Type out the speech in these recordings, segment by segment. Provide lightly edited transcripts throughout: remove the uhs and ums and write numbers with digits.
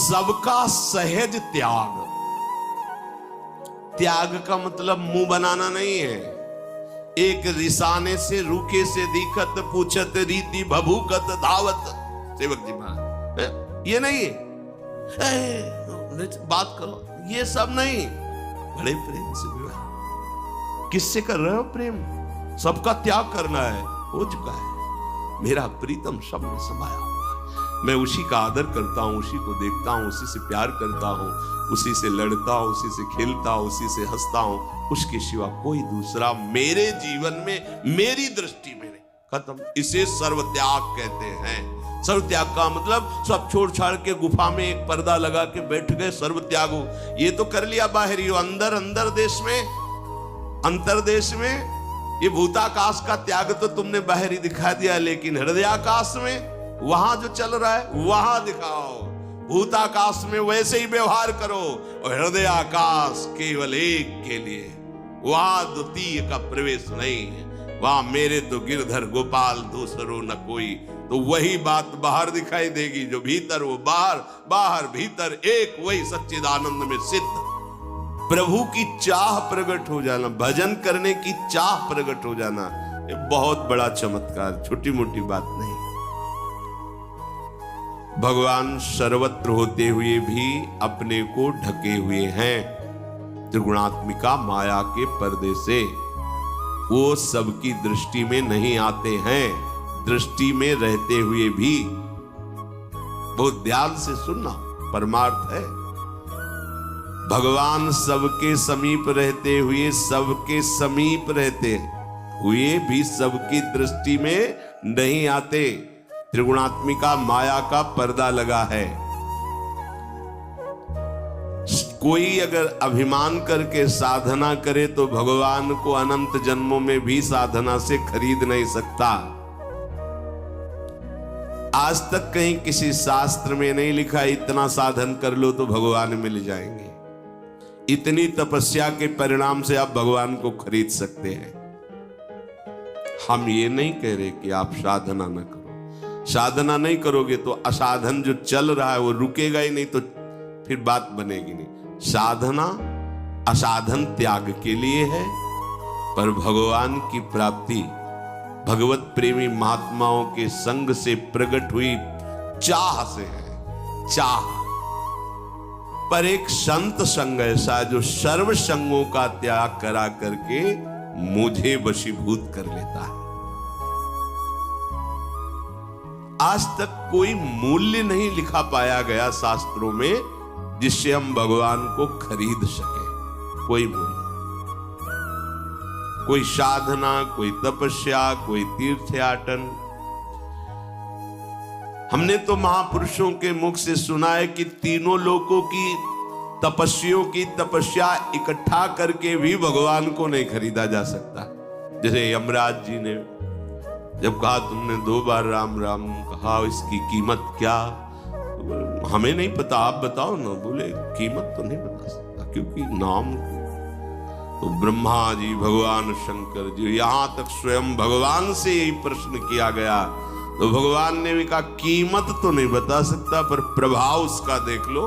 सबका सहज त्याग। त्याग का मतलब मुंह बनाना नहीं है। एक रिसाने से रूखे से दिखत पूछत रीति भभूकत धावत। सेवक जी महाराज ये नहीं है, बात करो, ये सब नहीं। बड़े प्रेम से विवाह किससे कर रहे हो? प्रेम। सबका त्याग करना है, हो चुका है। मेरा प्रीतम सब में समाया हुआ है। मैं उसी का आदर करता हूं, उसी को देखता हूं, उसी से प्यार करता हूं, उसी से लड़ता हूं, उसी से खेलता हूं, उसी से हंसता हूं। उसके सिवा कोई दूसरा मेरे जीवन में, मेरी दृष्टि में नहीं। खत्म। इसे सर्व त्याग कहते हैं। सर्व त्याग का मतलब सब छोड़ छाड़ के गुफा में एक पर्दा लगा के बैठ गए, सर्व त्यागो। ये तो कर लिया बाहरी हो, अंदर अंदर देश में, अंतरदेश में ये भूताकाश का त्याग तो तुमने बाहरी दिखा दिया, लेकिन हृदयाकाश में वहां जो चल रहा है वहां दिखाओ। भूताकाश में वैसे ही व्यवहार करो और हृदयाकाश केवल एक के लिए, वहां द्वितीय का प्रवेश नहीं है। वहां मेरे तो गिरधर गोपाल दूसरो न कोई। तो वही बात बाहर दिखाई देगी, जो भीतर वो बाहर, बाहर भीतर एक, वही सच्चिदानंद में सिद्ध। प्रभु की चाह प्रकट हो जाना, भजन करने की चाह प्रकट हो जाना, ये बहुत बड़ा चमत्कार, छोटी मोटी बात नहीं। भगवान सर्वत्र होते हुए भी अपने को ढके हुए हैं त्रिगुणात्मिका माया के पर्दे से। वो सबकी दृष्टि में नहीं आते हैं, दृष्टि में रहते हुए भी। बहुत ध्यान से सुनना, परमार्थ है। भगवान सबके समीप रहते हुए, सबके समीप रहते हुए भी सबकी दृष्टि में नहीं आते। त्रिगुणात्मिका माया का पर्दा लगा है। कोई अगर अभिमान करके साधना करे तो भगवान को अनंत जन्मों में भी साधना से खरीद नहीं सकता। आज तक कहीं किसी शास्त्र में नहीं लिखा इतना साधन कर लो तो भगवान मिल जाएंगे। इतनी तपस्या के परिणाम से आप भगवान को खरीद सकते हैं। हम ये नहीं कह रहे कि आप साधना न करो। साधना नहीं करोगे तो असाधन जो चल रहा है वो रुकेगा ही नहीं, तो फिर बात बनेगी नहीं। साधना असाधन त्याग के लिए है, पर भगवान की प्राप्ति भगवत प्रेमी महात्माओं के संग से प्रकट हुई चाह से है। चाह पर एक संत संग ऐसा जो सर्व संगों का त्याग करा करके मुझे वशीभूत कर लेता है। आज तक कोई मूल्य नहीं लिखा पाया गया शास्त्रों में जिससे हम भगवान को खरीद सके। कोई मूल्य, कोई साधना, कोई तपस्या, कोई तीर्थयाटन। हमने तो महापुरुषों के मुख से सुना है कि तीनों लोकों की तपस्वियों की तपस्या इकट्ठा करके भी भगवान को नहीं खरीदा जा सकता। जैसे यमराज जी ने जब कहा तुमने 2 बार राम राम कहा, इसकी कीमत क्या? तो हमें नहीं पता, आप बताओ ना। बोले कीमत तो नहीं बता सकता, क्योंकि नाम। तो ब्रह्मा जी, भगवान शंकर जी, यहां तक स्वयं भगवान से यही प्रश्न किया गया तो भगवान ने भी कहा कीमत तो नहीं बता सकता, पर प्रभाव उसका देख लो।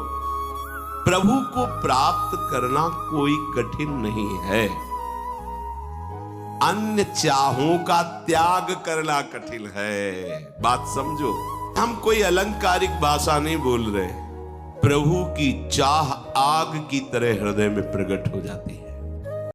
प्रभु को प्राप्त करना कोई कठिन नहीं है, अन्य चाहों का त्याग करना कठिन है। बात समझो। हम कोई अलंकारिक भाषा नहीं बोल रहे। प्रभु की चाह आग की तरह हृदय में प्रकट हो जाती है।